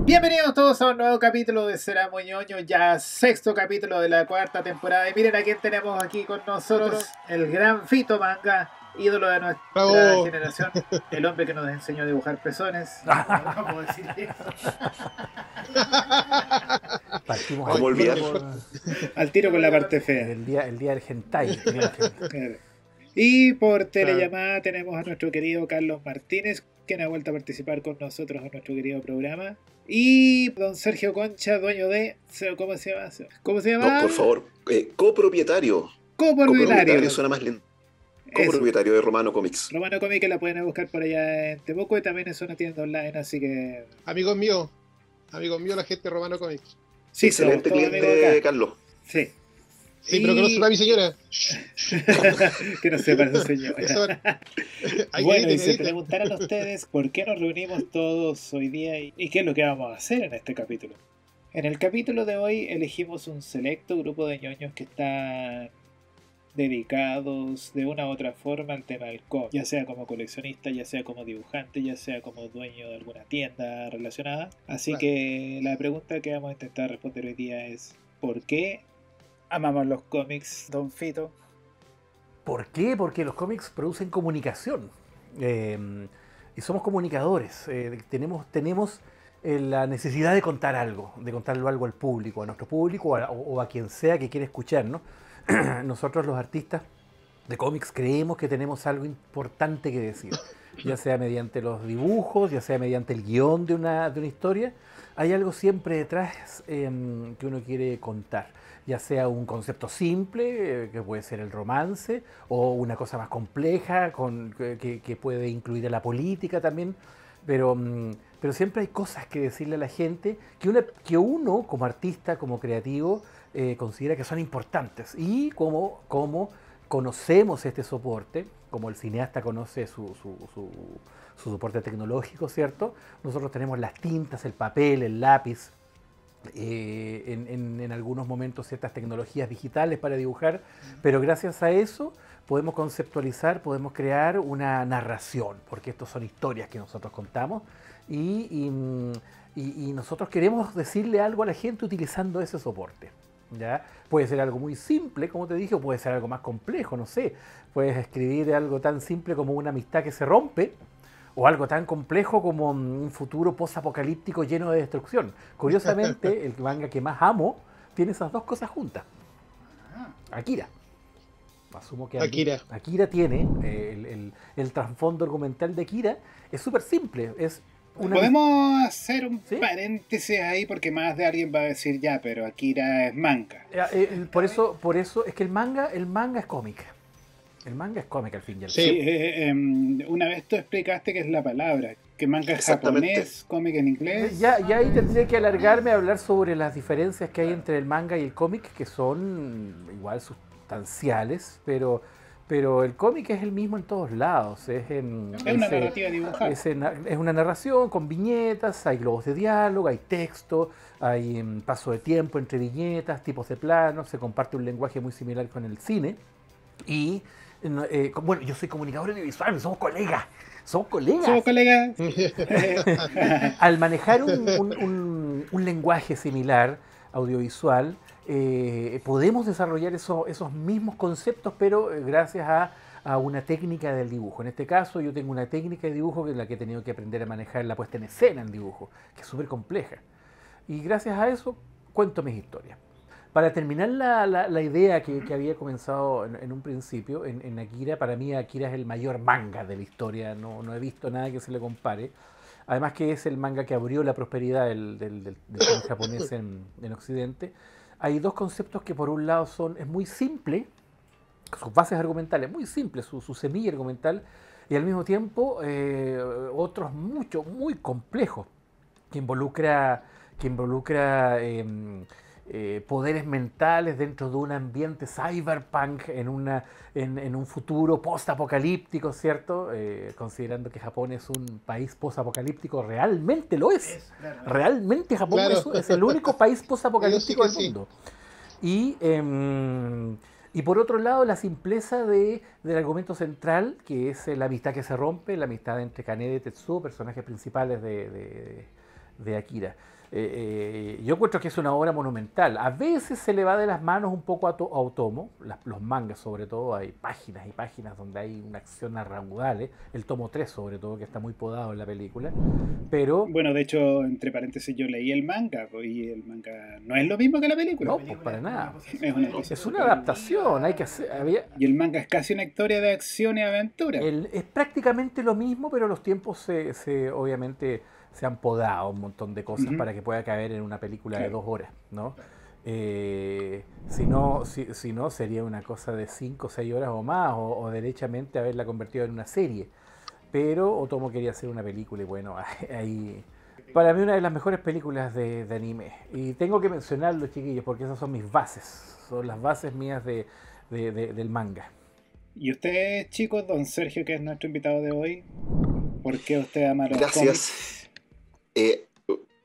Bienvenidos todos a un nuevo capítulo de Será Muy Ñoño, ya sexto capítulo de la cuarta temporada. Y miren a quién tenemos aquí con nosotros, el gran Fito Manga, ídolo de nuestra ¡Bravo! generación, el hombre que nos enseñó a dibujar pezones. No puedo decir eso. Partimos ¿Cómo al tiro olvidar? Al tiro con la parte fea. el día del hentai. Claro. Y por telellamada tenemos a nuestro querido Carlos Martínez, quien ha vuelto a participar con nosotros en nuestro querido programa. Y don Sergio Concha, dueño de... ¿Cómo se llama? ¿Cómo se llama? No, por favor, copropietario. Copropietario. Suena más lindo. Eso. Copropietario de Romano Comics. Romano Comics, que la pueden buscar por allá en Temuco, y también es una tienda online, así que... Amigos míos, la gente de Romano Comics. Sí, Excelente somos todos amigos cliente, acá. Carlos. Sí. Sí, pero que no sepa mi señora. Que no sepa esa señora. Bueno, y se editen. preguntarán ustedes por qué nos reunimos todos hoy día y qué es lo que vamos a hacer en este capítulo. En el capítulo de hoy elegimos un selecto grupo de ñoños que están dedicados de una u otra forma al tema del cómic, ya sea como coleccionista, ya sea como dibujante, ya sea como dueño de alguna tienda relacionada. Así Claro. que la pregunta que vamos a intentar responder hoy día es ¿por qué amamos los cómics, don Fito? ¿Por qué? Porque los cómics producen comunicación. Y somos comunicadores. Tenemos la necesidad de contar algo, de contarlo algo al público, a nuestro público o a quien sea que quiera escucharnos. Nosotros los artistas de cómics creemos que tenemos algo importante que decir, ya sea mediante los dibujos, ya sea mediante el guión de una historia. Hay algo siempre detrás que uno quiere contar, ya sea un concepto simple, que puede ser el romance, o una cosa más compleja que puede incluir a la política también, pero siempre hay cosas que decirle a la gente que uno como artista, como creativo, considera que son importantes. Y como conocemos este soporte, como el cineasta conoce su soporte tecnológico, ¿cierto? Nosotros tenemos las tintas, el papel, el lápiz, en algunos momentos ciertas tecnologías digitales para dibujar, pero gracias a eso podemos conceptualizar, podemos crear una narración, porque estos son historias que nosotros contamos y nosotros queremos decirle algo a la gente utilizando ese soporte. ¿Ya? Puede ser algo muy simple, como te dije, o puede ser algo más complejo, no sé. Puedes escribir algo tan simple como una amistad que se rompe, o algo tan complejo como un futuro post-apocalíptico lleno de destrucción. Curiosamente, el manga que más amo tiene esas dos cosas juntas. Akira. Asumo que Akira tiene el trasfondo argumental de Akira. Es súper simple. Podemos hacer un ¿Sí? paréntesis ahí porque más de alguien va a decir ya, pero Akira es manga. Por eso es que el manga es cómic. El manga es cómic al fin y al cabo. Sí, una vez tú explicaste qué es la palabra, que manga es japonés, cómic en inglés. Ya ahí tendría que alargarme a hablar sobre las diferencias que hay entre el manga y el cómic, que son igual sustanciales, pero el cómic es el mismo en todos lados. Es una narrativa dibujada. Es una narración con viñetas, hay globos de diálogo, hay texto, hay paso de tiempo entre viñetas, tipos de planos, se comparte un lenguaje muy similar con el cine. Y bueno, yo soy comunicador audiovisual, somos colegas. Somos colegas. Al manejar un lenguaje similar, audiovisual, podemos desarrollar esos mismos conceptos, pero gracias a una técnica del dibujo. En este caso, yo tengo una técnica de dibujo que es la que he tenido que aprender a manejar la puesta en escena en dibujo, que es súper compleja. Y gracias a eso, cuento mis historias. Para terminar la idea que había comenzado en un principio, en Akira, para mí Akira es el mayor manga de la historia, no he visto nada que se le compare. Además que es el manga que abrió la prosperidad del cine japonés en Occidente. Hay dos conceptos que por un lado es muy simple, sus bases argumentales, muy simple, su semilla argumental, y al mismo tiempo otros muy complejos, que involucra poderes mentales dentro de un ambiente cyberpunk en un futuro post-apocalíptico, ¿cierto? Considerando que Japón es un país post-apocalíptico, realmente lo es. Realmente Japón es el único país post-apocalíptico del mundo. Y por otro lado, la simpleza del argumento central, que es la amistad que se rompe, la amistad entre Kaneda y Tetsuo, personajes principales de Akira. Yo encuentro que es una obra monumental. A veces se le va de las manos un poco a Otomo, los mangas sobre todo, hay páginas y páginas donde hay una acción raudal, el tomo 3 sobre todo, que está muy podado en la película, pero... Bueno, de hecho, entre paréntesis, yo leí el manga, pues, y el manga no es lo mismo que la película. No, pues para nada. Es una adaptación, hay que hacer... Y el manga es casi una historia de acción y aventura. Es prácticamente lo mismo, pero los tiempos obviamente se han podado un montón de cosas para que pueda caber en una película de 2 horas, ¿no? Si no, sería una cosa de 5 o 6 horas o más, o derechamente haberla convertido en una serie. Pero Otomo quería hacer una película y bueno, ahí... Para mí una de las mejores películas de anime. Y tengo que mencionarlo, chiquillos, porque esas son mis bases. Son las bases mías del manga. Y usted, chicos, don Sergio, que es nuestro invitado de hoy, ¿por qué usted ama los Gracias. cómics?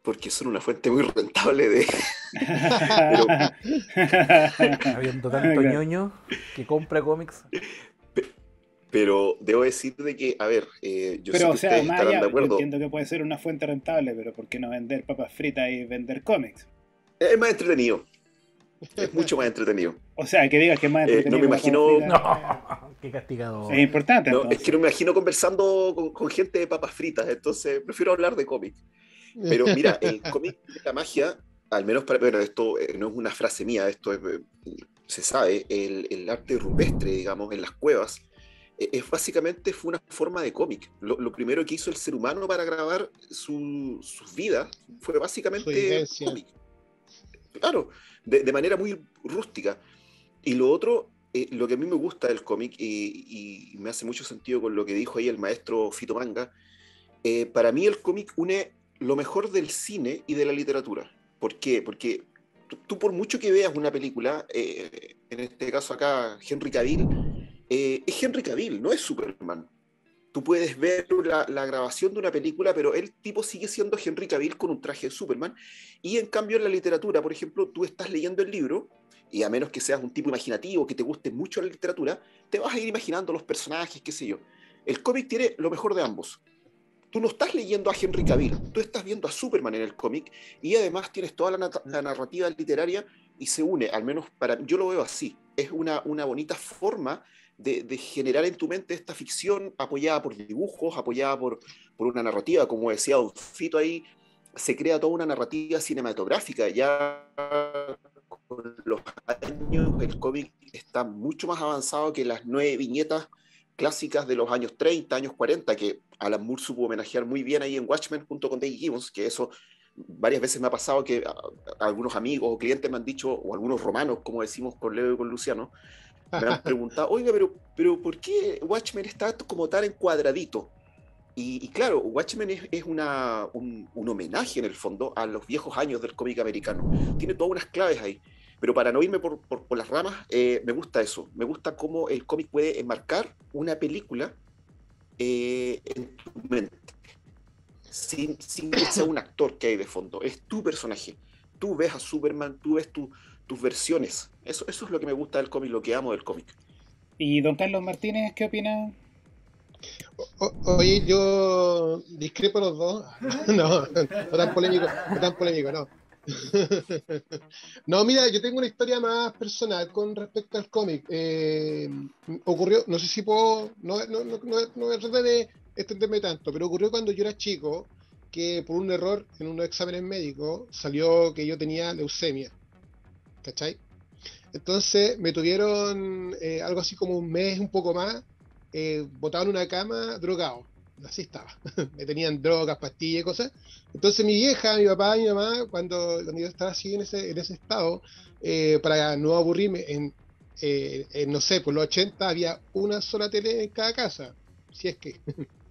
Porque son una fuente muy rentable de... Habiendo tanto ñoño que compra cómics. Pero debo decir de que, a ver, yo sé Pero, que o sea, ustedes más estarán allá, de yo acuerdo. entiendo que puede ser una fuente rentable, pero ¿por qué no vender papas fritas y vender cómics? Es más entretenido. Es mucho más entretenido. O sea, que digas que es más entretenido. no me que imagino- papas fritas, No, qué castigado. es importante, No, entonces. es que no me imagino conversando con gente de papas fritas, entonces prefiero hablar de cómics. Pero mira, el cómic de la magia, al menos para... Bueno, esto no es una frase mía, esto se sabe, el arte rupestre, digamos, en las cuevas, básicamente fue una forma de cómic. Lo primero que hizo el ser humano para grabar sus vidas fue Su básicamente vivencia. cómic. Claro, de manera muy rústica. Y lo otro, lo que a mí me gusta del cómic, y me hace mucho sentido con lo que dijo ahí el maestro Fito Manga, para mí el cómic une lo mejor del cine y de la literatura. ¿Por qué? Porque tú por mucho que veas una película, en este caso acá Henry Cavill, es Henry Cavill, no es Superman. Tú puedes ver la grabación de una película, pero el tipo sigue siendo Henry Cavill con un traje de Superman. Y en cambio en la literatura, por ejemplo, tú estás leyendo el libro, y a menos que seas un tipo imaginativo, que te guste mucho la literatura, te vas a ir imaginando los personajes, qué sé yo. El cómic tiene lo mejor de ambos. Tú no estás leyendo a Henry Cavill, tú estás viendo a Superman en el cómic, y además tienes toda la narrativa literaria, y se une, al menos yo lo veo así. Es una bonita forma de generar en tu mente esta ficción apoyada por dibujos, apoyada por una narrativa, como decía Don Fito ahí, se crea toda una narrativa cinematográfica. Ya con los años el cómic está mucho más avanzado que las 9 viñetas clásicas de los años 30, años 40, que Alan Moore supo homenajear muy bien ahí en Watchmen junto con Dave Gibbons, que eso varias veces me ha pasado que algunos amigos o clientes me han dicho, o algunos romanos, como decimos con Leo y con Luciano, me han preguntado, oiga, pero ¿por qué Watchmen está como tan encuadradito? Y claro, Watchmen es un homenaje en el fondo a los viejos años del cómic americano. Tiene todas unas claves ahí. Pero para no irme por las ramas, me gusta eso. Me gusta cómo el cómic puede enmarcar una película en tu mente. Sin que sea un actor que hay de fondo. Es tu personaje. Tú ves a Superman, tú ves tus versiones. Eso es lo que me gusta del cómic, lo que amo del cómic. ¿Y don Carlos Martínez qué opina? Oye, yo discrepo los dos. No tan polémico, no. No, mira, yo tengo una historia más personal con respecto al cómic. Ocurrió, no sé si puedo, no voy a tratar de extenderme tanto, pero ocurrió cuando yo era chico, que por un error en unos exámenes médicos salió que yo tenía leucemia, ¿cachai? Entonces me tuvieron algo así como un mes, un poco más, botado en una cama, drogado. Así estaba. Me tenían drogas, pastillas y cosas. Entonces mi vieja, mi papá y mi mamá, cuando yo estaba así en ese estado, para no aburrirme, no sé, por los 80 había una sola tele en cada casa, si es que,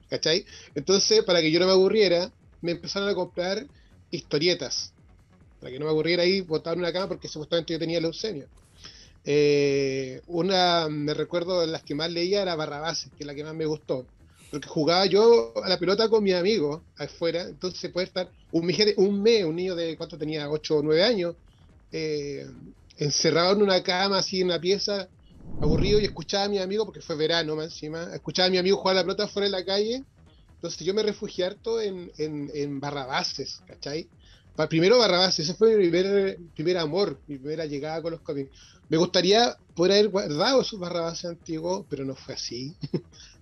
¿cachai? Entonces, para que yo no me aburriera, me empezaron a comprar historietas, para que no me aburriera ahí botado en una cama, porque supuestamente yo tenía leucemia. Me recuerdo de las que más leía era Barrabases, que es la que más me gustó, porque jugaba yo a la pelota con mis amigos afuera, entonces puede estar un niño de ¿cuánto tenía? 8 o 9 años, encerrado en una cama, así en una pieza, aburrido, y escuchaba a mi amigo, porque fue verano más encima, escuchaba a mi amigo jugar a la pelota afuera en la calle, Entonces yo me refugié harto en Barrabases, ¿cachai? Primero Barrabases, ese fue mi primer amor, mi primera llegada con los cómics. Me gustaría poder haber guardado esos Barrabases antiguos, pero no fue así.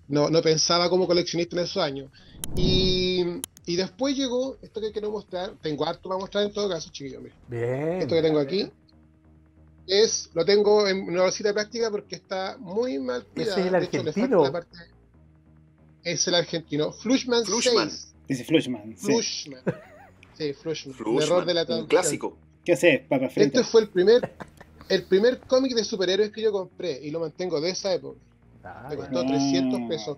No pensaba como coleccionista en esos años. Y después llegó esto que quiero mostrar. Tengo harto para mostrar en todo caso, chiquillos. Miren. Esto que Bien. tengo aquí lo tengo en una bolsita plástica porque está muy mal Ese es cuidada. el De hecho, le falta la argentino. parte. Es el argentino. Flushman Flushman. 6. Dice Flushman. Sí. Flushman. Sí, Flushman. Un error Flushman, de la un traducción. clásico. ¿Qué haces, papa frita? Este fue el primer cómic de superhéroes que yo compré y lo mantengo de esa época. Ah, Me ya. costó 300 pesos.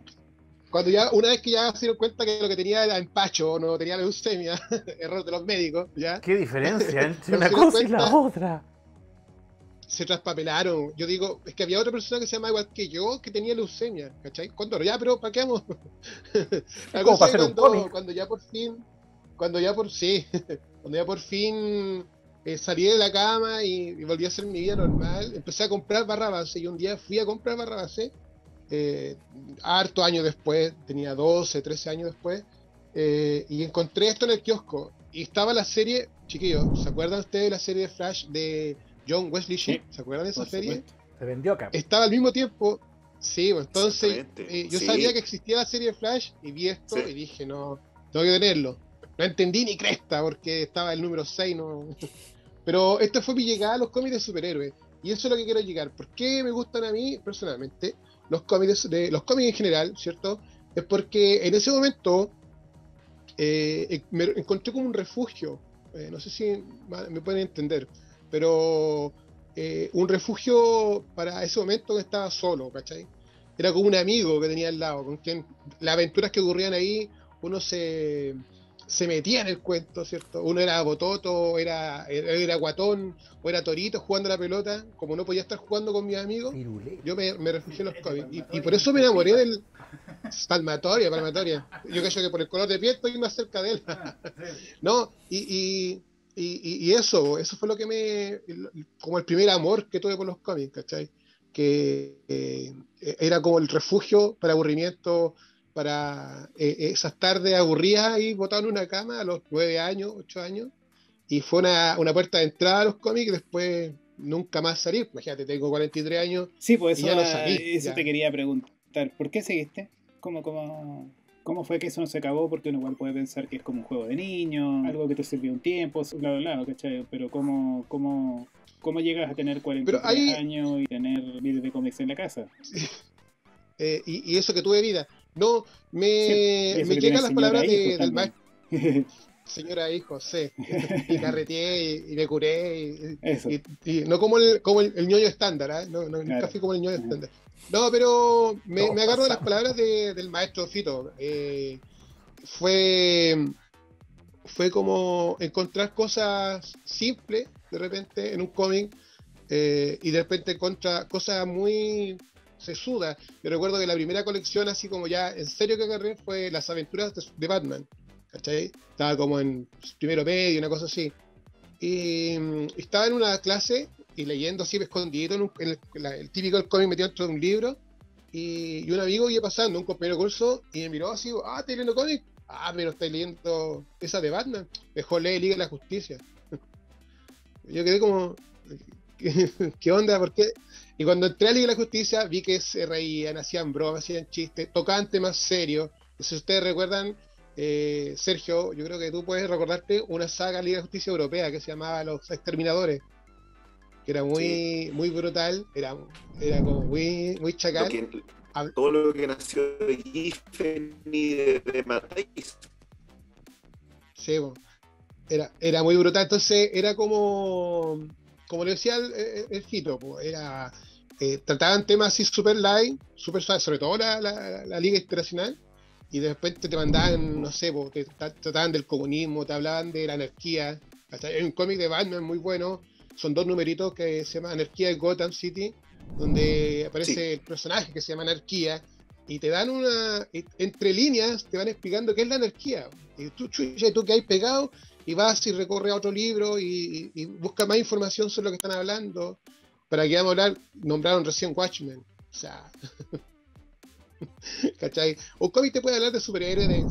Cuando ya, una vez que ya se dieron cuenta que lo que tenía era empacho, no tenía leucemia, error de los médicos, ¿ya? ¿Qué diferencia entre No una se dieron cosa y la cuenta, otra? se traspapelaron. Yo digo, es que había otra persona que se llama igual que yo que tenía leucemia, ¿cachai? ¿Cuándo? Ya, pero ¿para qué vamos? La como cosa para es hacer un cómic. cuando ya por fin, sí, cuando ya por fin salí de la cama y volví a hacer mi vida normal, empecé a comprar Barrabás y un día fui a comprar Barrabás, harto años después, tenía 12, 13 años después, y encontré esto en el kiosco. Y estaba la serie, chiquillos, ¿se acuerdan ustedes de la serie de Flash de John Wesley Shipp? ¿Se acuerdan de esa Por serie? supuesto. Se vendió acá. Estaba al mismo tiempo, sí, pues, entonces Exactamente. yo Sí. sabía que existía la serie de Flash y vi esto Sí. y dije, no, tengo que tenerlo. No entendí ni cresta porque estaba el número 6, no. Pero esta fue mi llegada a los cómics de superhéroes. Y eso es lo que quiero llegar. ¿Por qué me gustan a mí personalmente los cómics los cómics en general, ¿cierto? Es porque en ese momento me encontré como un refugio. No sé si me pueden entender, pero un refugio para ese momento que estaba solo, ¿cachai? Era como un amigo que tenía al lado, con quien las aventuras que ocurrían ahí, uno se metía en el cuento, ¿cierto? Uno era bototo, era guatón, o era torito jugando a la pelota. Como no podía estar jugando con mis amigos, Pirulé. yo me refugié en los cómics. Y por eso me enamoré del Palmatoria. Yo creo que por el color de piel estoy más cerca de él. No, y eso fue lo que como el primer amor que tuve por los cómics, ¿cachai? Que era como el refugio para aburrimiento, para esas tardes aburridas y botado en una cama a los 9 años, 8 años, y fue una puerta de entrada a los cómics y después nunca más salir. Imagínate, tengo 43 años Sí, pues y ya no eso, salí. eso Ya. te quería preguntar. ¿Por qué seguiste? ¿Cómo fue que eso no se acabó? Porque uno igual puede pensar que es como un juego de niños, algo que te sirvió un tiempo, bla, bla, bla, ¿cachai? Pero ¿cómo llegas a tener 43 Pero ahí, años y tener miles de cómics en la casa? y eso que tuve vida. No, Sí, y eso me que llegan tienes las señora palabras e hijos del también. maestro, señora hijo, sí, y carreteé y me curé, Eso, y no como el ñoño estándar, ¿eh? No, nunca claro. fui como el ñoño Ajá. estándar. No, pero me Todos agarro de las pasamos. palabras del maestro Fito. Fue como encontrar cosas simples de repente en un cómic y de repente contra cosas muy sesudas. Yo recuerdo que la primera colección, así como ya en serio que agarré, fue Las Aventuras de Batman. ¿Cachai? Estaba como en primero medio, una cosa así. Y estaba en una clase y leyendo así escondido el típico del cómic metido dentro de un libro. Y un amigo iba pasando, un compañero de curso, y me miró así, ¿estás leyendo cómic? Pero estáis leyendo esa de Batman. Mejor lee Liga de la Justicia. Yo quedé como, ¿qué onda? ¿Por qué? Y cuando entré a Liga de la Justicia vi que se reían, hacían bromas, hacían chistes, tocaban temas serios. Si ustedes recuerdan, Sergio, yo creo que tú puedes recordarte una saga Liga de Justicia Europea que se llamaba Los Exterminadores, que era Sí. muy brutal, era como muy chacal. Todo lo que nació de Giffen y de Matisse. Sí, era muy brutal. Entonces era como le decía el Fito, trataban temas así super light, super suaves, sobre todo la Liga Internacional, y de repente te mandaban, no sé, te trataban del comunismo, te hablaban de la anarquía. Hay un cómic de Batman muy bueno, son 2 numeritos que se llama Anarquía en Gotham City, donde aparece Sí. el personaje que se llama Anarquía, y te dan entre líneas, te van explicando qué es la anarquía. Y tú que hay pegado, y vas y recorres a otro libro y buscas más información sobre lo que están hablando. Para que vamos a hablar, nombraron recién Watchmen. O sea, ¿cachai? Un cómic te puede hablar de superhéroes, de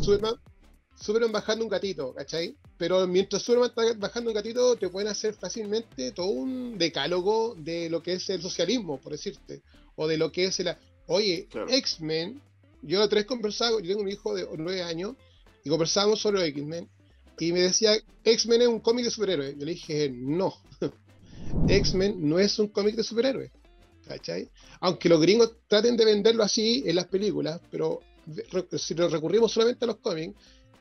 Superman bajando un gatito, ¿cachai? Pero mientras Superman está bajando un gatito, te pueden hacer fácilmente todo un decálogo de lo que es el socialismo, por decirte, o de lo que es el... Oye, Claro. X-Men, yo la otra vez conversaba, yo tengo un hijo de 9 años, y conversábamos sobre X-Men, y me decía, X-Men es un cómic de superhéroes. Yo le dije, no, X-Men no es un cómic de superhéroes, ¿cachai? Aunque los gringos traten de venderlo así en las películas, pero si nos recurrimos solamente a los cómics,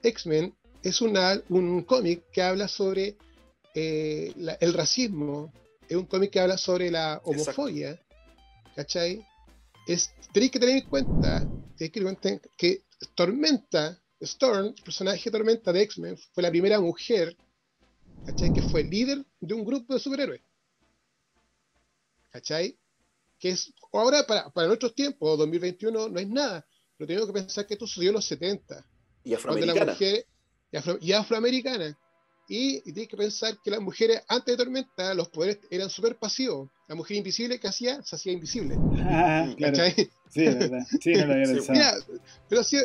X-Men es un cómic que habla sobre el racismo, es un cómic que habla sobre la homofobia, ¿cachai? Tenéis que tener en cuenta que Storm, el personaje Tormenta de X-Men, fue la primera mujer, ¿cachai? Que fue líder de un grupo de superhéroes, ¿cachai? Que es, ahora para nuestros tiempos, 2021, no es nada, pero tenemos que pensar que esto sucedió en los 70, Y cuando la afroamericana. mujer y afroamericana. Y tienes que pensar que las mujeres antes de Tormenta, los poderes eran súper pasivos. La mujer invisible que hacía, se hacía invisible. Ah, claro. ¿Cachai? Sí, es verdad. Sí, no lo había Sí, pensado. Mira, pero sí,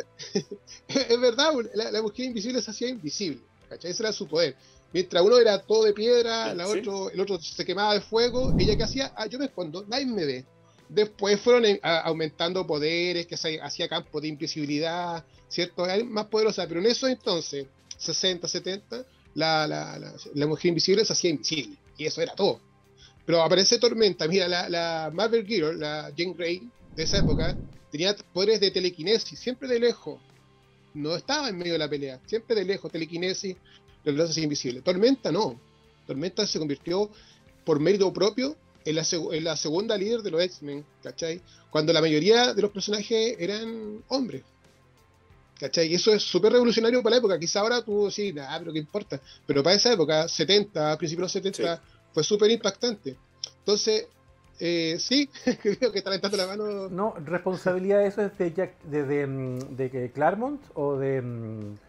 es verdad, la mujer invisible se hacía invisible. ¿Cachai? Ese era su poder. Mientras uno era todo de piedra, Sí. el otro se quemaba de fuego, ella que hacía, yo me escondo, nadie me ve. Después fueron aumentando poderes, que hacía campo de invisibilidad, ¿cierto? Hay más poderosa, pero en eso entonces, 60, 70, la mujer invisible se hacía invisible, y eso era todo. Pero aparece Tormenta, mira, la Marvel Girl, la Jean Grey de esa época, tenía poderes de telequinesis, siempre de lejos, no estaba en medio de la pelea, siempre de lejos, telequinesis, lo hace invisible. Tormenta no, Tormenta se convirtió por mérito propio en la segunda líder de los X-Men, ¿cachai? Cuando la mayoría de los personajes eran hombres, ¿cachai? Y eso es súper revolucionario para la época. Quizá ahora tú decís, nada, pero qué importa. Pero para esa época, 70, principios de los 70, fue súper impactante. Entonces, sí, creo que está levantando la mano. No, responsabilidad de eso es de Claremont o de.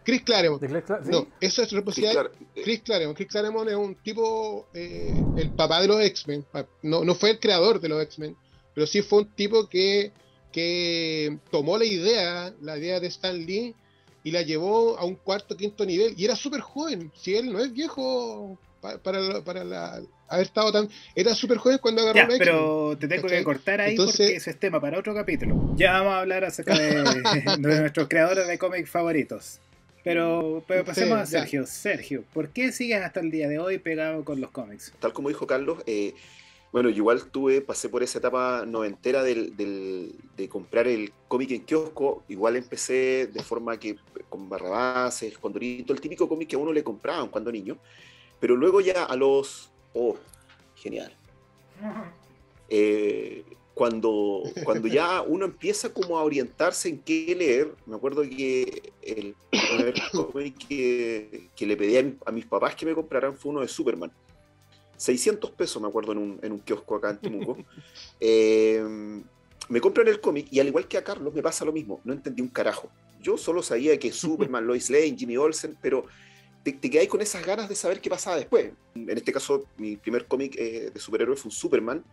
Chris Claremont. ¿Sí? No, eso es responsabilidad de Chris Claremont. Chris Claremont es un tipo, el papá de los X-Men. No fue el creador de los X-Men, pero sí fue un tipo que tomó la idea de Stan Lee y la llevó a un cuarto, quinto nivel. Y era súper joven. Si él no es viejo para haber estado tan... Era súper joven cuando agarró Ya, los X-Men. pero te tengo ¿cachai? que cortar ahí Entonces, porque ese es tema para otro capítulo. Ya vamos a hablar acerca de nuestros creadores de cómics favoritos. Pero pasemos a Sergio. Ya. Sergio, ¿por qué sigues hasta el día de hoy pegado con los cómics? Tal como dijo Carlos, bueno, yo igual pasé por esa etapa noventera de comprar el cómic en kiosco. Igual empecé de forma que con Barrabases, Condorito, el típico cómic que a uno le compraban cuando niño. Pero luego ya a los... ¡Oh, genial! Cuando ya uno empieza como a orientarse en qué leer, me acuerdo que el primer cómic que le pedí a mis papás que me compraran fue uno de Superman. 600 pesos, me acuerdo, en un kiosco acá en Temuco. Me compran el cómic y al igual que a Carlos me pasa lo mismo, no entendí un carajo. Yo solo sabía que Superman, Lois Lane, Jimmy Olsen, pero te quedáis con esas ganas de saber qué pasaba después. En este caso, mi primer cómic de superhéroe fue un Superman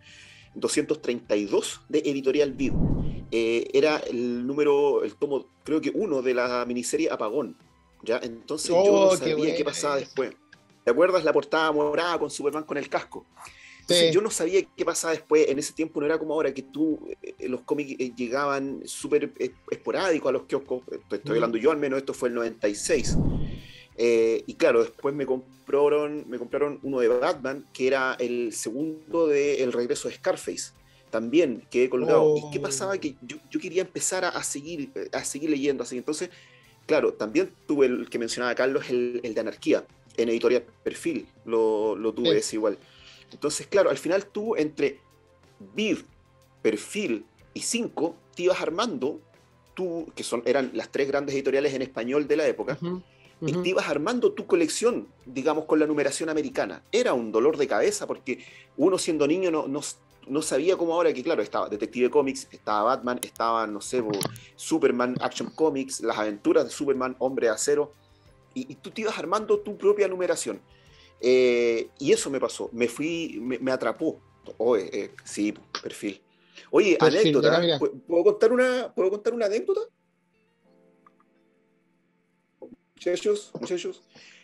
232 de Editorial Vid. Era el tomo, creo que uno de la miniserie Apagón. ¿Ya? Entonces yo no sabía qué pasaba después. ¿Te acuerdas la portada morada con Superman con el casco? Entonces, yo no sabía qué pasaba después. En ese tiempo no era como ahora que los cómics llegaban súper esporádicos a los kioscos. Estoy hablando yo, al menos esto fue el 96. Y claro, después me compraron uno de Batman, que era el segundo de El regreso de Scarface. También quedé colgado. ¿Y qué pasaba? Que yo quería empezar a seguir leyendo así. Entonces, claro, también tuve el que mencionaba Carlos, el de Anarquía, en Editorial Perfil, lo tuve ese igual. Entonces, claro, al final tú entre Vid, Perfil y 5 te ibas armando, eran las tres grandes editoriales en español de la época, y te ibas armando tu colección, digamos, con la numeración americana. Era un dolor de cabeza porque uno siendo niño no sabía como ahora que, claro, estaba Detective Comics, estaba Batman, estaba, no sé, Superman, Action Comics, las aventuras de Superman, Hombre de Acero, y tú te ibas armando tu propia numeración. Y eso me pasó, me atrapó. Sí, Perfil. Oye, Perfil, de acá, anécdota. mira. ¿Puedo contar una anécdota, muchachos?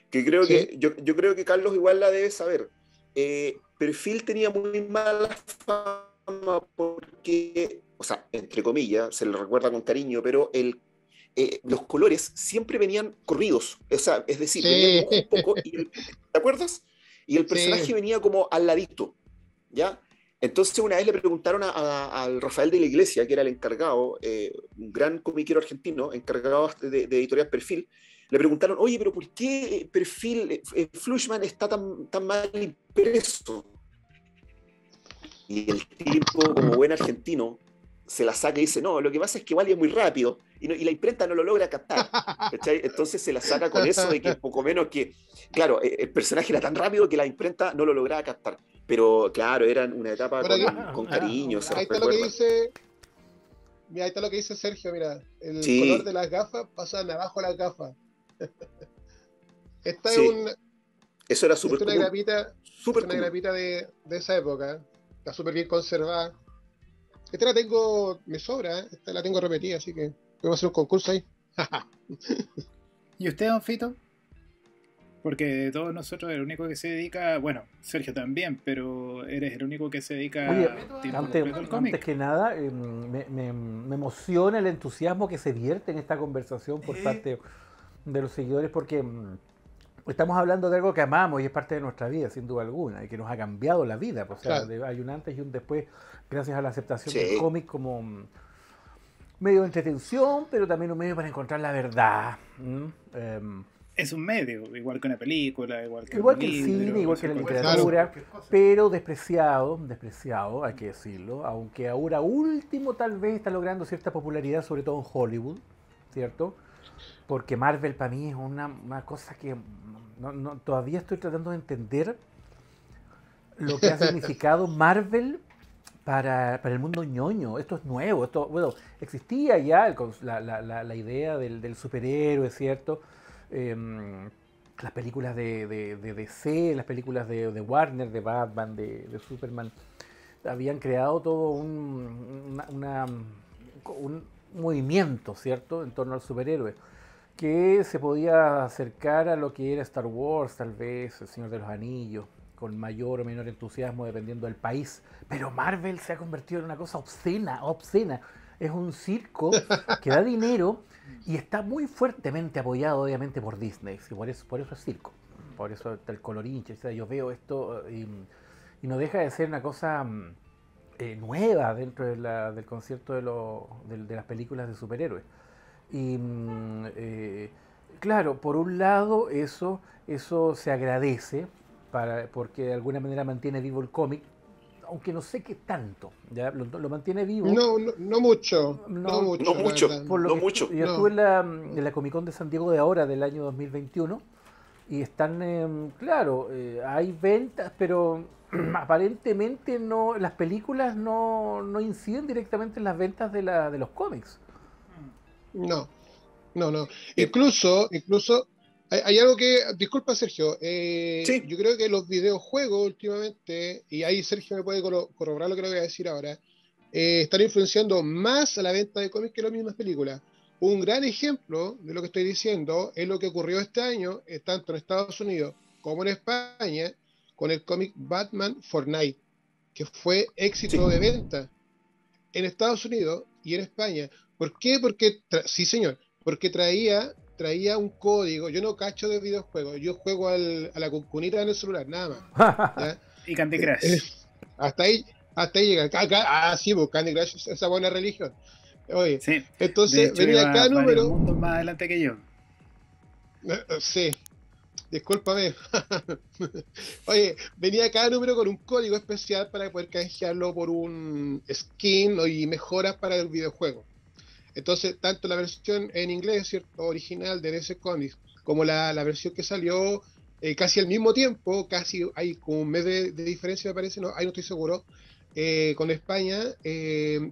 Que creo Sí. que yo creo que Carlos igual la debe saber. Perfil tenía muy mala fama porque, o sea, entre comillas, se le recuerda con cariño, pero los colores siempre venían corridos, o sea, es decir, venían Sí, dibujos un poco, ¿te acuerdas? Y el personaje sí. venía como al ladito, ¿ya? Entonces una vez le preguntaron al Rafael de la Iglesia, que era el encargado, un gran comiquero argentino, encargado de Editorial Perfil, le preguntaron, oye, pero ¿por qué Perfil, Flushman está tan mal impreso? Y el tipo, como buen argentino, se la saca y dice, no, lo que pasa es que Wally es muy rápido y la imprenta no lo logra captar. ¿Cachai? Entonces se la saca con eso de que poco menos que, claro, el personaje era tan rápido que la imprenta no lo lograba captar. Pero claro, eran una etapa Por aquí, con cariño, se ahí está lo que recuerdan. dice, mira, ahí está lo que dice Sergio, mira, el color Sí, de las gafas pasa abajo de las gafas. Esta sí, es eso era súper una común, grapita, es súper una común. grapita de esa época. Está súper bien conservada. Esta la tengo, me sobra, esta la tengo repetida, así que podemos hacer un concurso ahí. ¿Y usted, don Fito? Porque de todos nosotros el único que se dedica, bueno, Sergio también, pero eres el único que se Oye, dedica tiempo antes, completo al antes cómic. que nada, me emociona el entusiasmo que se vierte en esta conversación por parte de los seguidores, porque estamos hablando de algo que amamos y es parte de nuestra vida, sin duda alguna, y que nos ha cambiado la vida. Pues, o sea, Claro. hay un antes y un después, gracias a la aceptación del Sí, cómic como medio de entretención, pero también un medio para encontrar la verdad. Es un medio, igual que una película, igual que Igual un que el cine, libro, igual que cualquier la cosa. Claro. literatura, pero despreciado, hay que decirlo, aunque ahora último tal vez está logrando cierta popularidad, sobre todo en Hollywood, ¿cierto? Porque Marvel para mí es una cosa que todavía estoy tratando de entender lo que ha significado Marvel para el mundo ñoño. Esto es nuevo, bueno, existía ya la idea del superhéroe, ¿cierto? Em, las películas de DC, las películas de Warner, de Batman, de Superman, habían creado todo un movimiento, ¿cierto?, en torno al superhéroe, que se podía acercar a lo que era Star Wars, tal vez, El Señor de los Anillos, con mayor o menor entusiasmo dependiendo del país. Pero Marvel se ha convertido en una cosa obscena, obscena. Es un circo que da dinero y está muy fuertemente apoyado, obviamente, por Disney. Y por eso es circo. Por eso está el colorinche. O sea, yo veo esto y no deja de ser una cosa nueva dentro del concierto de las películas de superhéroes. Y claro, por un lado eso se agradece porque de alguna manera mantiene vivo el cómic, aunque no sé qué tanto, ¿ya? Lo mantiene vivo. No, no, no mucho, no No, no mucho, la mucho, verdad. por lo no que mucho. yo estuve No, en la Comic Con de San Diego de ahora, del año 2021, y están, claro, hay ventas, pero aparentemente no, las películas no inciden directamente en las ventas de los cómics. no, no, no. Eh, Incluso, hay algo que, disculpa Sergio, sí, yo creo que los videojuegos últimamente, y ahí Sergio me puede corroborar lo que le voy a decir ahora, están influenciando más a la venta de cómics que las mismas películas. Un gran ejemplo de lo que estoy diciendo es lo que ocurrió este año, tanto en Estados Unidos como en España, con el cómic Batman Fortnite, que fue éxito sí. de venta en Estados Unidos y en España. ¿Por qué? Porque, sí señor, porque traía un código. Yo no cacho de videojuegos, yo juego a la cuncunita en el celular, nada más. ¿Ya? Y Candy Eh, eh, Crush. hasta ahí, hasta ahí llega. Sí, pues Candy Crush es esa buena religión. Oye, Sí, de entonces hecho venía iba cada varios número, mundos más adelante que yo. sí, discúlpame. Oye, venía cada número con un código especial para poder canjearlo por un skin y mejoras para el videojuego. Entonces, tanto la versión en inglés, ¿cierto? Original de DC Comics, como la versión que salió casi al mismo tiempo, casi hay como un mes de diferencia, me parece, no, ahí no estoy seguro, con España,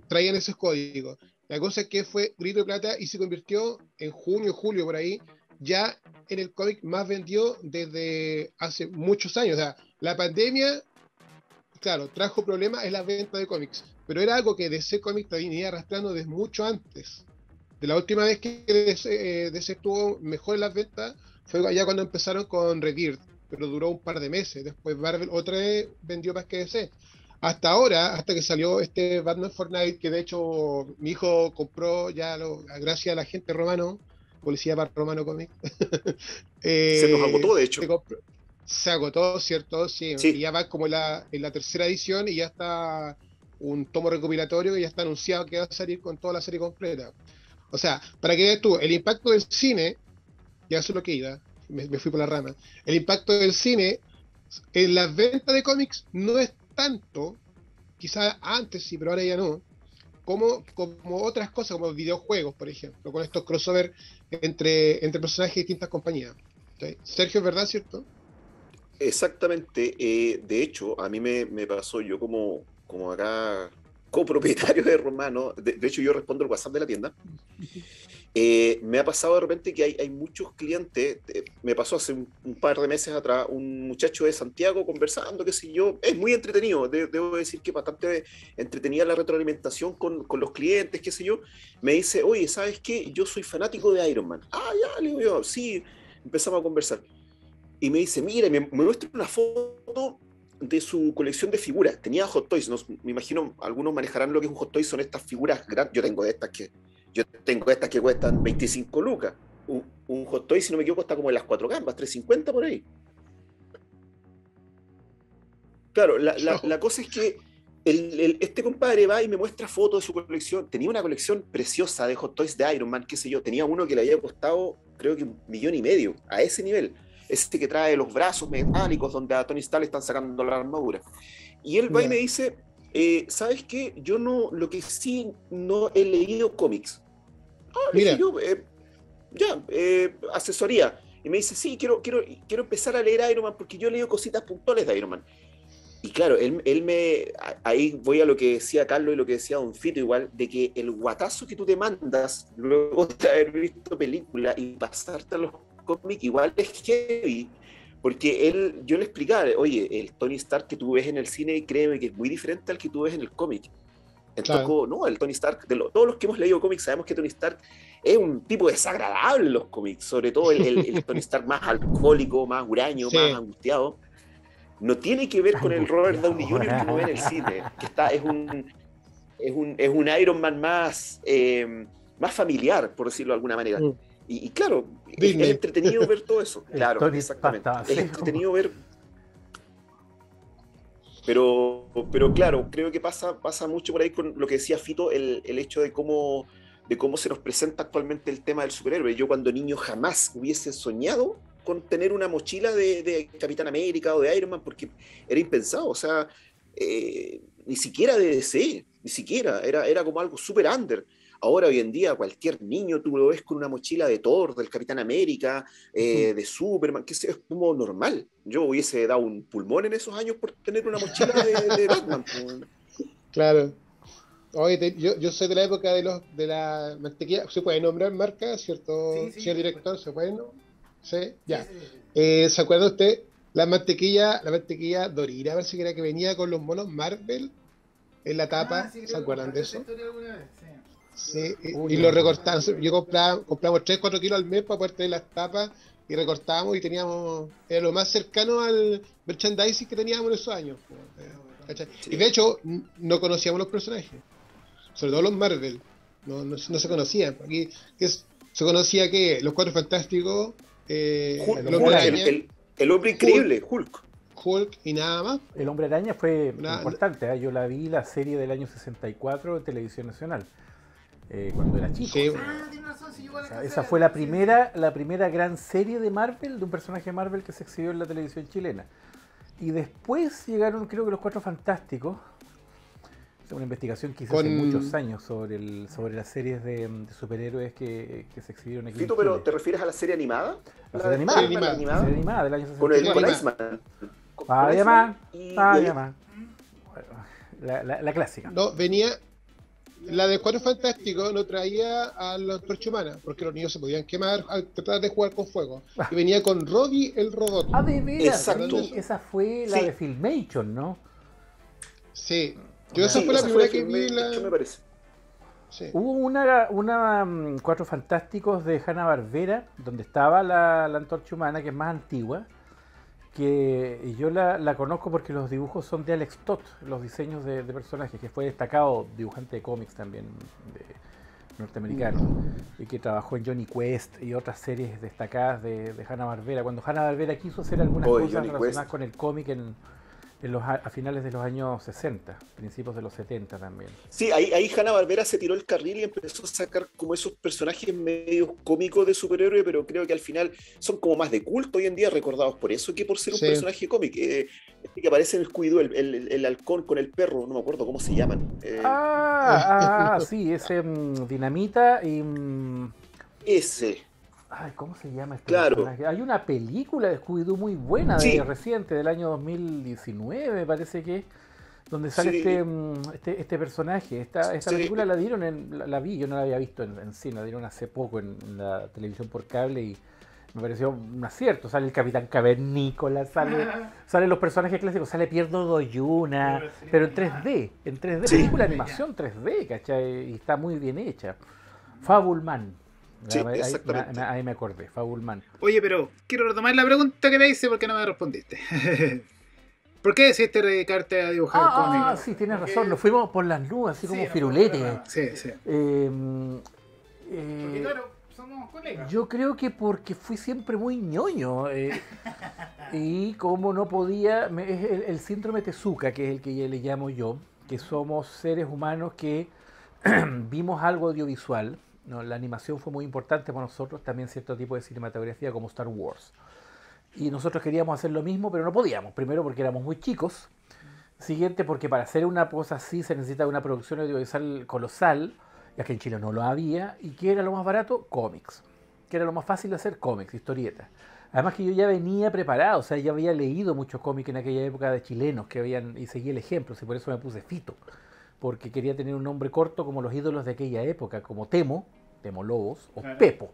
traían esos códigos. La cosa es que fue grito de plata y se convirtió en junio, julio, por ahí, ya en el cómic más vendido desde hace muchos años. O sea, la pandemia claro, trajo problemas en la venta de cómics, pero era algo que DC Comics venía arrastrando desde mucho antes. De la última vez que DC estuvo mejor en las ventas fue allá cuando empezaron con Rebirth, pero duró un par de meses. Después Marvel otra vez vendió más que DC. Hasta ahora, hasta que salió este Batman Fortnite, que de hecho mi hijo compró ya gracias a la gente Romano, Policía para Romano Comics. Se nos agotó, de hecho. Se agotó, ¿cierto? Sí, Sí. y ya va como en la tercera edición y ya está un tomo recopilatorio y ya está anunciado que va a salir con toda la serie completa. O sea, para que veas tú, el impacto del cine, ya eso es lo que iba, me fui por la rama, el impacto del cine en las ventas de cómics no es tanto, quizás antes sí, pero ahora ya no, como otras cosas, como videojuegos, por ejemplo, con estos crossover entre personajes de distintas compañías. ¿Sí? Sergio, ¿es verdad, cierto? Exactamente. De hecho, a mí me pasó, yo como acá copropietario de Romano, de hecho yo respondo el WhatsApp de la tienda, me ha pasado de repente que hay muchos clientes, me pasó hace un par de meses atrás, un muchacho de Santiago conversando, qué sé yo, es muy entretenido, debo decir que bastante entretenida la retroalimentación con los clientes, qué sé yo, me dice, oye, ¿sabes qué? Yo soy fanático de Iron Man. Ah, ya, le digo yo, sí, empezamos a conversar. Y me dice, mira, me muestra una foto de su colección de figuras. Tenía Hot Toys, no, me imagino algunos manejarán lo que es un Hot Toys, son estas figuras grandes. Yo tengo estas que cuestan 25 lucas. Un Hot Toys, si no me equivoco, está como en las 4 gambas, 350 por ahí. Claro, la cosa es que este compadre va y me muestra fotos de su colección. Tenía una colección preciosa de Hot Toys de Iron Man, qué sé yo. Tenía uno que le había costado, creo que 1,5 millones, a ese nivel. Este que trae los brazos metálicos donde a Tony Stark le están sacando la armadura. Y él va y me dice, ¿sabes qué? Yo no, lo que sí no he leído cómics. Ah, le dije yo, asesoría. Y me dice, sí, quiero empezar a leer Iron Man porque yo he leído cositas puntuales de Iron Man. Y claro, ahí voy a lo que decía Carlos y lo que decía Don Fito igual, de que el guatazo que tú te mandas luego de haber visto película y pasarte a los cómic igual es heavy, porque yo le explicaba, oye, el Tony Stark que tú ves en el cine, créeme que es muy diferente al que tú ves en el cómic. Claro. No, el Tony Stark, todos los que hemos leído cómics sabemos que Tony Stark es un tipo desagradable en los cómics, sobre todo el Tony Stark más alcohólico, más huraño, más angustiado. No tiene que ver con el Robert Downey Jr. que uno ve en el cine, que es un Iron Man más familiar, por decirlo de alguna manera. Y claro, es entretenido ver todo eso. Claro, exactamente. Es entretenido ver. Pero claro, creo que pasa mucho por ahí con lo que decía Fito, el hecho de cómo se nos presenta actualmente el tema del superhéroe. Yo cuando niño jamás hubiese soñado con tener una mochila de Capitán América o de Iron Man, porque era impensado. O sea, ni siquiera de DC, ni siquiera. Era como algo súper under. Ahora, hoy en día, cualquier niño tú lo ves con una mochila de Thor, del Capitán América, de Superman, que es como normal. Yo hubiese dado un pulmón en esos años por tener una mochila de Batman. Claro. Oye, yo soy de la época de la mantequilla. ¿Se puede nombrar marca, cierto, sí, señor director? ¿Se puede, no? Sí, ya. Sí. ¿Se acuerda usted? La mantequilla Dorina, a ver si era que venía con los monos Marvel en la tapa. Sí, ¿se acuerdan de eso? Sí, y lo recortamos. Yo compramos 3-4 kilos al mes para poder tener las tapas y recortábamos y teníamos, era lo más cercano al merchandising que teníamos en esos años. ¿Cachai? Sí. Y de hecho, no conocíamos los personajes, sobre todo los Marvel, no se conocían. Aquí se conocía que los Cuatro Fantásticos, el Hombre Increíble, Hulk y nada más. El Hombre Araña fue importante, yo la vi, la serie del año 64 en Televisión Nacional. Cuando era chico. Sí. Esa fue la primera gran serie de Marvel, de un personaje de Marvel que se exhibió en la televisión chilena. Y después llegaron, creo que los Cuatro Fantásticos. Una investigación que hice hace muchos años sobre las series de superhéroes que se exhibieron aquí. Fito, pero ¿te refieres a la serie animada? La serie animada del año 64. Con Iceman. La clásica. No, venía. La de Cuatro Fantásticos no traía a la Antorcha Humana, porque los niños se podían quemar al tratar de jugar con fuego. Y venía con Roddy el robot. Ah, de veras. Exacto. Esa fue la de Filmation, ¿no? Sí, yo esa Sí, fue la esa primera fue que vi en de hecho, me la... parece. Sí. Hubo Cuatro Fantásticos de Hanna-Barbera, donde estaba la Antorcha Humana, que es más antigua, que yo la conozco porque los dibujos son de Alex Toth, los diseños de personajes, que fue destacado dibujante de cómics también norteamericano, y que trabajó en Johnny Quest y otras series destacadas de Hanna-Barbera. Cuando Hanna-Barbera quiso hacer algunas Oye, cosas Johnny relacionadas Quest. con el cómic a finales de los años 60, principios de los 70 también. Sí, ahí Hanna-Barbera se tiró el carril y empezó a sacar como esos personajes medios cómicos de superhéroe, pero creo que al final son como más de culto hoy en día, recordados por eso que por ser un Sí. personaje cómic. Este que aparece en el Scooby-Doo, el halcón con el perro, no me acuerdo cómo se llaman. Sí, ese Dinamita y... Ese, ay, ¿cómo se llama este claro. personaje? Hay una película de Scooby-Doo muy buena, Sí, reciente, del año 2019, me parece que, donde sale sí, este personaje. Esta sí, película la dieron la vi, yo no la había visto en cine, la dieron hace poco en la televisión por cable y me pareció un acierto. Sale el Capitán Cavernícola, salen los personajes clásicos, sale Pierdo Doyuna, pero en 3D, sí, película de animación 3D, ¿cachai? Y está muy bien hecha. Fabulman. sí, Ahí, exactamente. ahí me acordé, Fabulman. Oye, pero quiero retomar la pregunta que te hice porque no me respondiste. ¿Por qué decidiste dedicarte a dibujar cómics? Sí, tienes razón, nos fuimos por las nubes, así como firulete. Sí, sí. Eh, Porque eh, claro, somos colegas. yo creo que porque fui siempre muy ñoño y como no podía, es el síndrome Tezuka, que es el que ya le llamo yo, que somos seres humanos que vimos algo audiovisual, ¿no? La animación fue muy importante para nosotros, también cierto tipo de cinematografía como Star Wars. Y nosotros queríamos hacer lo mismo, pero no podíamos. Primero porque éramos muy chicos. Siguiente porque para hacer una cosa así se necesita una producción audiovisual colosal, ya que en Chile no lo había. ¿Y qué era lo más barato? Cómics. ¿Qué era lo más fácil de hacer? Cómics, historietas. Además que yo ya venía preparado, o sea, ya había leído muchos cómics en aquella época de chilenos que habían, y seguí el ejemplo, y por eso me puse Fito, porque quería tener un nombre corto como los ídolos de aquella época, como Temo Lobos, o Claro. Pepo.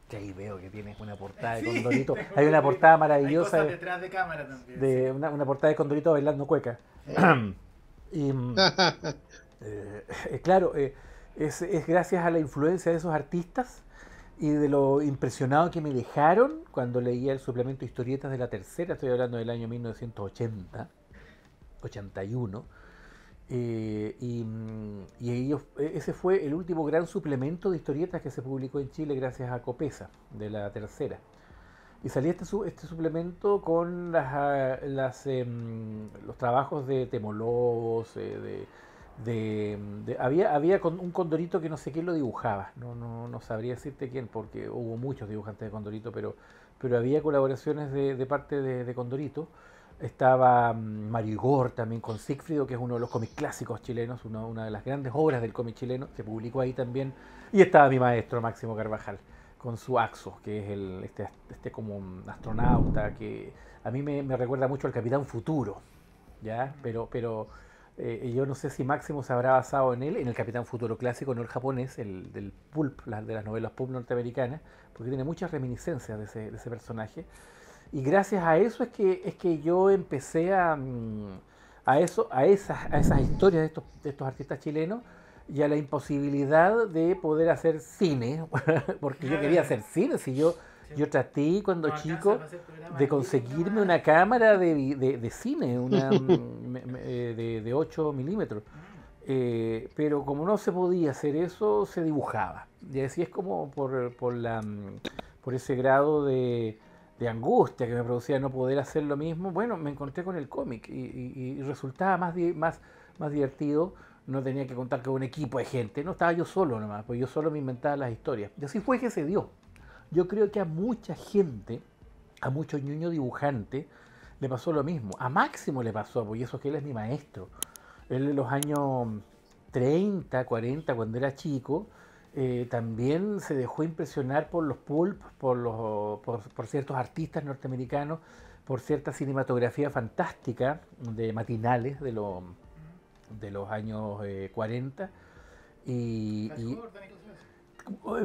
Que ahí veo que tienes una portada de Condorito. Hay una portada maravillosa detrás de cámara también. de una portada de Condorito bailando cueca. Y claro, es gracias a la influencia de esos artistas y de lo impresionado que me dejaron cuando leía el suplemento Historietas de la Tercera, estoy hablando del año 1980, 81, y ese fue el último gran suplemento de historietas que se publicó en Chile gracias a Copesa, de la Tercera. Y salía este suplemento con los trabajos de Temolobos, había un Condorito que no sé quién lo dibujaba, no sabría decirte quién, porque hubo muchos dibujantes de Condorito, pero había colaboraciones de parte de Condorito. Estaba Mario Igor también con Sigfrido, que es uno de los cómics clásicos chilenos, una de las grandes obras del cómic chileno, se publicó ahí también. Y estaba mi maestro Máximo Carvajal con su Axo, que es este como un astronauta que a mí me recuerda mucho al Capitán Futuro, ¿ya? Pero yo no sé si Máximo se habrá basado en él, en el Capitán Futuro clásico, no el japonés, el del pulp, de las novelas pulp norteamericanas, porque tiene muchas reminiscencias de ese personaje. Y gracias a eso es que yo empecé a esas historias de estos artistas chilenos y a la imposibilidad de poder hacer cine, porque yo quería hacer cine, si yo traté cuando chico de conseguirme una cámara de cine, de 8 milímetros. Pero como no se podía hacer eso, se dibujaba. Y así es como por ese grado de angustia que me producía no poder hacer lo mismo, bueno, me encontré con el cómic y resultaba más divertido. No tenía que contar con un equipo de gente, no estaba yo solo nomás, pues yo solo me inventaba las historias. Y así fue que se dio. Yo creo que a mucha gente, a muchos ñoños dibujantes, le pasó lo mismo. A Máximo le pasó, porque eso es que él es mi maestro. Él en los años 30, 40, cuando era chico, también se dejó impresionar por los pulp, por ciertos artistas norteamericanos, por cierta cinematografía fantástica de matinales de los años 40.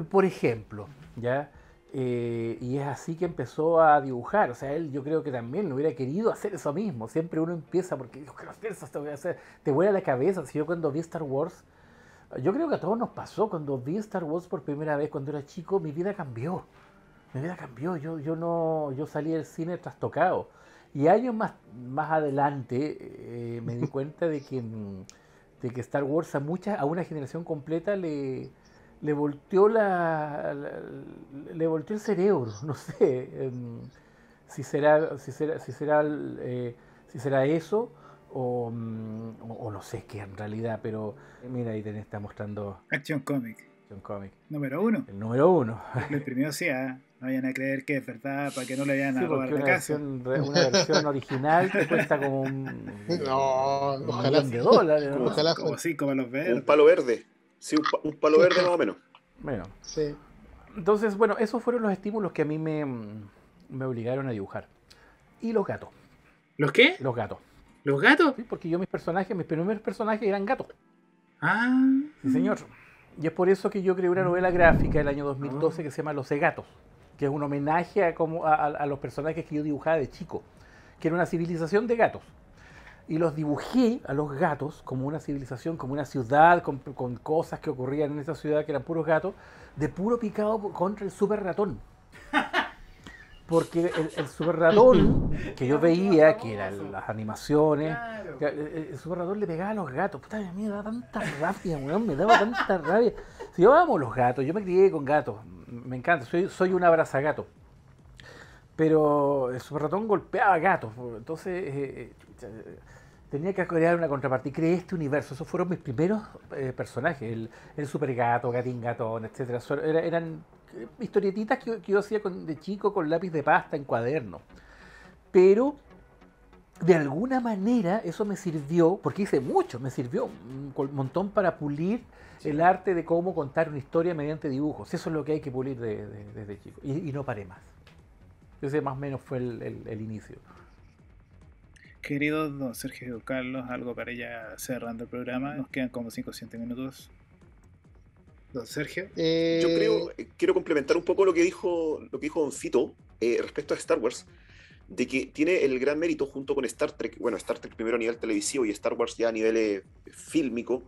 Por ejemplo, ¿ya? Y es así que empezó a dibujar. O sea, él yo creo que también hubiera querido hacer eso mismo. Siempre uno empieza porque yo quiero hacer eso, esto voy a hacer. Te vuela la cabeza. Si yo cuando vi Star Wars, yo creo que a todos nos pasó. Cuando vi Star Wars por primera vez, cuando era chico, mi vida cambió. Mi vida cambió. Yo salí del cine trastocado. Y años más adelante me di cuenta de que Star Wars a una generación completa le volteó le volteó el cerebro, no sé si será eso o no sé qué en realidad, pero mira ahí está mostrando Action Comic. Action Comic. Número 1. El número 1. Lo imprimió así, no vayan a creer que es verdad para que no le vayan a Sí, robar porque la casa. una versión original te cuesta como un Ojalá. millón de dólares, ¿no? Ojalá. Como 5 palos verdes. Un palo verde. Sí, un palo verde más o menos. Bueno, Sí. entonces, bueno, esos fueron los estímulos que a mí me obligaron a dibujar. Y los gatos. ¿Los qué? Los gatos. ¿Los gatos? Sí, porque mis primeros personajes eran gatos. Ah. Sí, señor. Y es por eso que yo creé una novela gráfica el año 2012 que se llama Los Gatos, que es un homenaje a los personajes que yo dibujaba de chico, que era una civilización de gatos. Y los dibujé a los gatos como una civilización, como una ciudad, con cosas que ocurrían en esa ciudad que eran puros gatos, de puro picado contra el super ratón. Porque el super ratón que yo veía, que eran las animaciones, el super ratón le pegaba a los gatos. Puta, a mí me daba tanta rabia, weón, me daba tanta rabia. Si yo amo los gatos, yo me crié con gatos, me encanta, soy un abrazagato. Pero el super ratón golpeaba gatos, entonces tenía que crear una contrapartida. Creé este universo, esos fueron mis primeros personajes, el super gato, gatín gatón, etcétera. Eran historietitas que yo hacía de chico con lápiz de pasta en cuaderno. Pero de alguna manera eso me sirvió, porque hice mucho, me sirvió un montón para pulir el arte de cómo contar una historia mediante dibujos. Eso es lo que hay que pulir desde chico. Y no paré más. Ese más o menos fue el inicio. Querido don Sergio Carlos, algo para ya cerrando el programa. Nos quedan como 5 o 7 minutos. Don Sergio. Yo quiero complementar un poco lo que dijo don Fito respecto a Star Wars, de que tiene el gran mérito junto con Star Trek, bueno, Star Trek primero a nivel televisivo y Star Wars ya a nivel fílmico,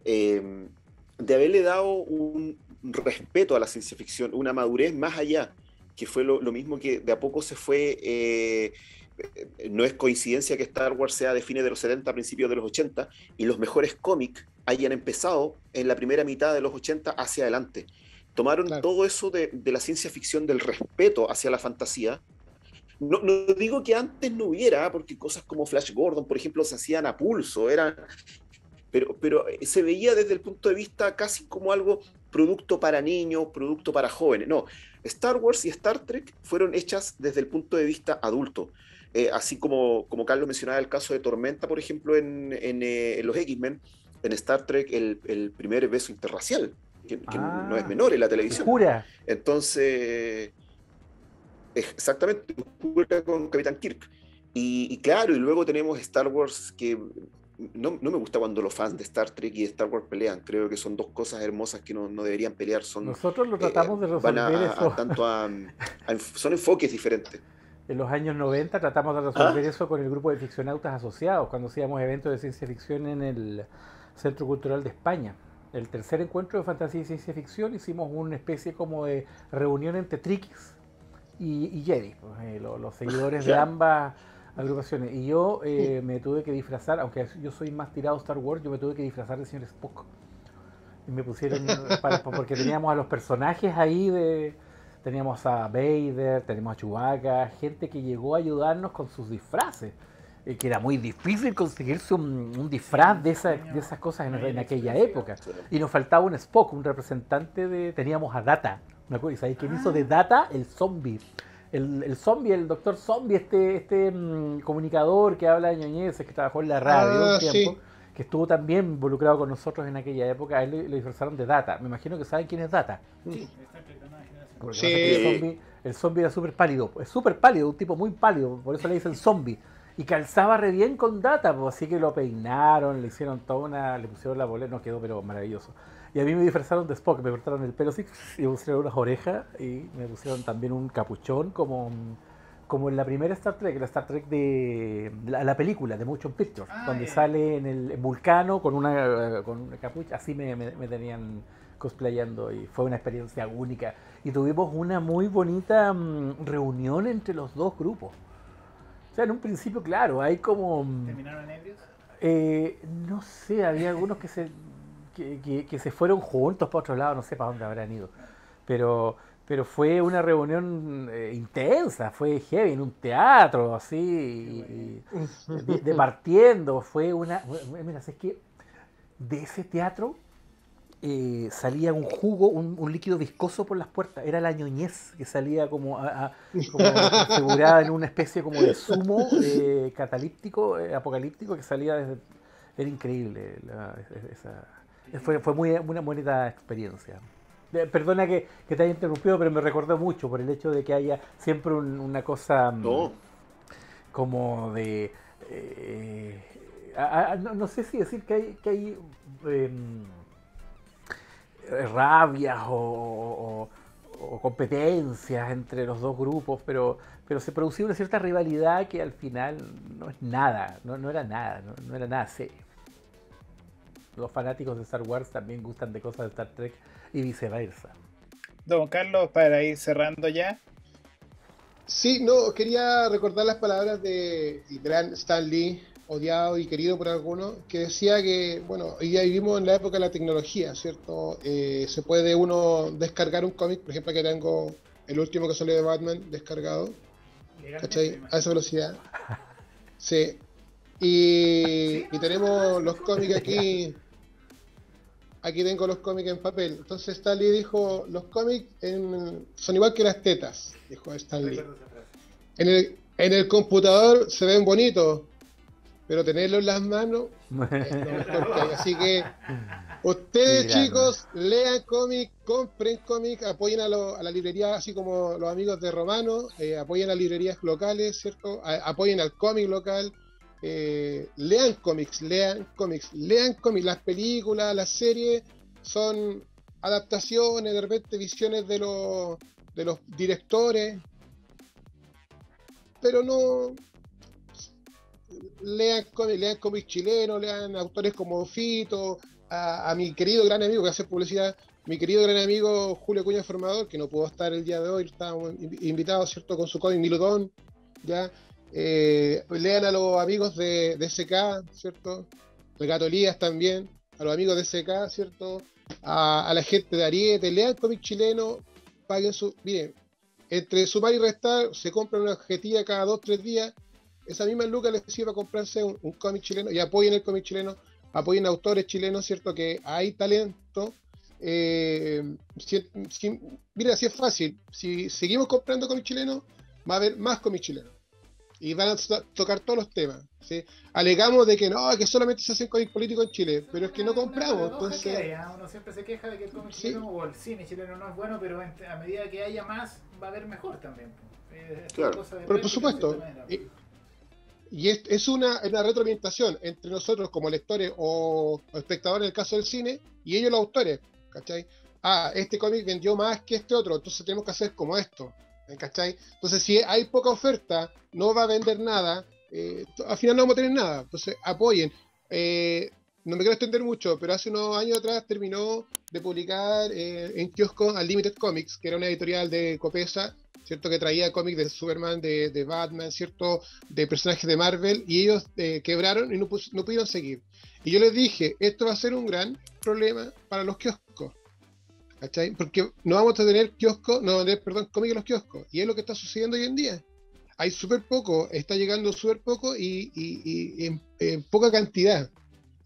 de haberle dado un respeto a la ciencia ficción, una madurez más allá, que fue lo mismo que de a poco se fue. No es coincidencia que Star Wars sea de fines de los 70, principios de los 80, y los mejores cómics hayan empezado en la primera mitad de los 80 hacia adelante. Tomaron todo eso de la ciencia ficción, del respeto hacia la fantasía. No digo que antes no hubiera, porque cosas como Flash Gordon, por ejemplo, se hacían a pulso, pero se veía desde el punto de vista casi como algo producto para niños, producto para jóvenes. No, Star Wars y Star Trek fueron hechas desde el punto de vista adulto. Así como Carlos mencionaba el caso de Tormenta, por ejemplo, en los X-Men, en Star Trek el primer beso interracial, que no es menor en la televisión. ¿Jura? Entonces, exactamente, ocurre con Capitán Kirk. Y claro, y luego tenemos Star Wars, que no me gusta cuando los fans de Star Trek y de Star Wars pelean. Creo que son dos cosas hermosas que no deberían pelear. Nosotros lo tratamos de resolver eso. Son enfoques diferentes. En los años 90 tratamos de resolver eso con el grupo de ficcionautas asociados, cuando hacíamos eventos de ciencia ficción en el Centro Cultural de España. El tercer encuentro de fantasía y ciencia ficción hicimos una especie como de reunión entre Trekkies y Jedi, pues, los seguidores de ambas agrupaciones. Y yo me tuve que disfrazar, aunque yo soy más tirado a Star Wars, yo me tuve que disfrazar de señor Spock. Y me pusieron, porque teníamos a los personajes ahí teníamos a Vader, tenemos a Chewbacca, gente que llegó a ayudarnos con sus disfraces, que era muy difícil conseguirse un disfraz de esas cosas en aquella época. Y nos faltaba un Spock, un representante teníamos a Data, me acuerdo, ¿y sabéis quién hizo de Data? El zombie. El zombie, el doctor zombie, este comunicador que habla de ñoñeces, que trabajó en la radio un tiempo, sí, que estuvo también involucrado con nosotros en aquella época. A él le disfrazaron de Data. Me imagino que saben quién es Data. Sí. El zombie era súper pálido, un tipo muy pálido, por eso le dicen zombie. Y calzaba re bien con Data, pues, así que lo peinaron, le hicieron le pusieron la bolera, no quedó pero maravilloso. Y a mí me disfrazaron de Spock, me cortaron el pelo así y me pusieron unas orejas y me pusieron también un capuchón como en la primera Star Trek, la Star Trek de la película de Motion Pictures, donde sale en Vulcano con una capucha, así me tenían cosplayando y fue una experiencia única. Y tuvimos una muy bonita reunión entre los dos grupos. O sea, en un principio, claro, hay como... ¿Terminaron ebrios? No sé, había algunos que se fueron juntos para otro lado, no sé para dónde habrán ido. Pero fue una reunión intensa, fue heavy, en un teatro, así, departiendo. Fue una... Mira, es que de ese teatro salía un jugo, un líquido viscoso por las puertas. Era la ñoñez que salía como configurada en una especie como de zumo catalíptico, apocalíptico, que salía desde... Era increíble. Fue una bonita experiencia. Perdona que te haya interrumpido, pero me recordó mucho por el hecho de que haya siempre una cosa como de... no sé si decir que hay rabias o competencias entre los dos grupos, pero se producía una cierta rivalidad que al final no es nada, no era nada, no era nada serio. Los fanáticos de Star Wars también gustan de cosas de Star Trek y viceversa. Don Carlos, para ir cerrando ya. Sí, no, quería recordar las palabras del gran Stan Lee, odiado y querido por algunos, que decía que, bueno, hoy día vivimos en la época de la tecnología, ¿cierto? Se puede uno descargar un cómic, por ejemplo, que tengo el último que salió de Batman descargado, ¿cachai? A esa velocidad. Sí. Y tenemos los cómics aquí. Aquí tengo los cómics en papel. Entonces Stan Lee dijo, los cómics son igual que las tetas, dijo Stan Lee. En el computador se ven bonitos, pero tenerlo en las manos es lo mejor que hay. Así que ustedes, chicos, lean cómics, compren cómics, apoyen a la librería, así como los amigos de Romano, apoyen a librerías locales, ¿cierto? Apoyen al cómic local. Lean cómics, las películas, las series son adaptaciones, de repente visiones de los directores, pero no lean cómics chilenos, lean autores como Fito, a mi querido gran amigo que hace publicidad, mi querido gran amigo Julio Cuña Formador, que no pudo estar el día de hoy, estábamos invitados, ¿cierto?, con su cómic Milutón, ya. Lean a los amigos de SK, ¿cierto? El Gato Elías también, a los amigos de SK, ¿cierto? A la gente de Ariete, lean cómic chileno, paguen miren, entre sumar y restar, se compran una objetilla cada 2-3 días, esa misma lucas les sirve a comprarse un cómic chileno y apoyen el cómic chileno, apoyen a autores chilenos, ¿cierto? Que hay talento. Mira, así es fácil, si seguimos comprando cómic chileno, va a haber más cómic chileno. Y van a tocar todos los temas, ¿sí? Alegamos de que no, que solamente se hacen cómics políticos en Chile, pero es que no compramos, entonces... Uno siempre se queja de que el cómic chileno o el cine chileno no es bueno, pero a medida que haya más, va a haber mejor también. Claro. Pero por supuesto, y es una retroalimentación entre nosotros como lectores o espectadores en el caso del cine, y ellos los autores, ¿cachai? Este cómic vendió más que este otro, entonces tenemos que hacer como esto, ¿cachai? Entonces, si hay poca oferta, no va a vender nada, al final no vamos a tener nada. Entonces, apoyen. No me quiero extender mucho, pero hace unos años atrás terminó de publicar en kioscos Unlimited Comics, que era una editorial de Copesa, ¿cierto? Que traía cómics de Superman, de Batman, ¿cierto? De personajes de Marvel, y ellos quebraron y no pudieron seguir. Y yo les dije, esto va a ser un gran problema para los kioscos, ¿cachai? Porque no vamos a tener cómics en los kioscos, y es lo que está sucediendo hoy en día. Hay súper poco, está llegando súper poco y en poca cantidad,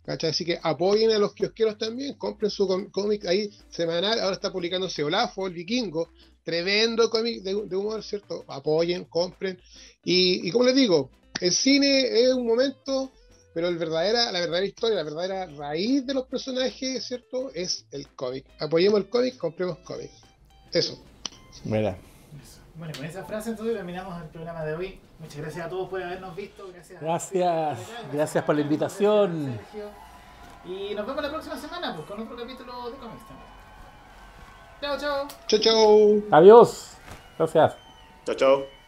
¿cachai? Así que apoyen a los kiosqueros también, compren su cómic ahí semanal. Ahora está publicándose Olafo, el Vikingo, tremendo cómic de humor, ¿cierto? Apoyen, compren. Y como les digo, el cine es un momento, pero la verdadera historia, la verdadera raíz de los personajes, ¿cierto? Es el cómic. Apoyemos el cómic, compremos cómic. Eso. Mira. Bueno, con esa frase entonces terminamos el programa de hoy. Muchas gracias a todos por habernos visto. Gracias por la invitación. Y nos vemos la próxima semana pues, con otro capítulo de cómics también. Chao, chao. Chao, chao. Adiós. Gracias. Chao, chao.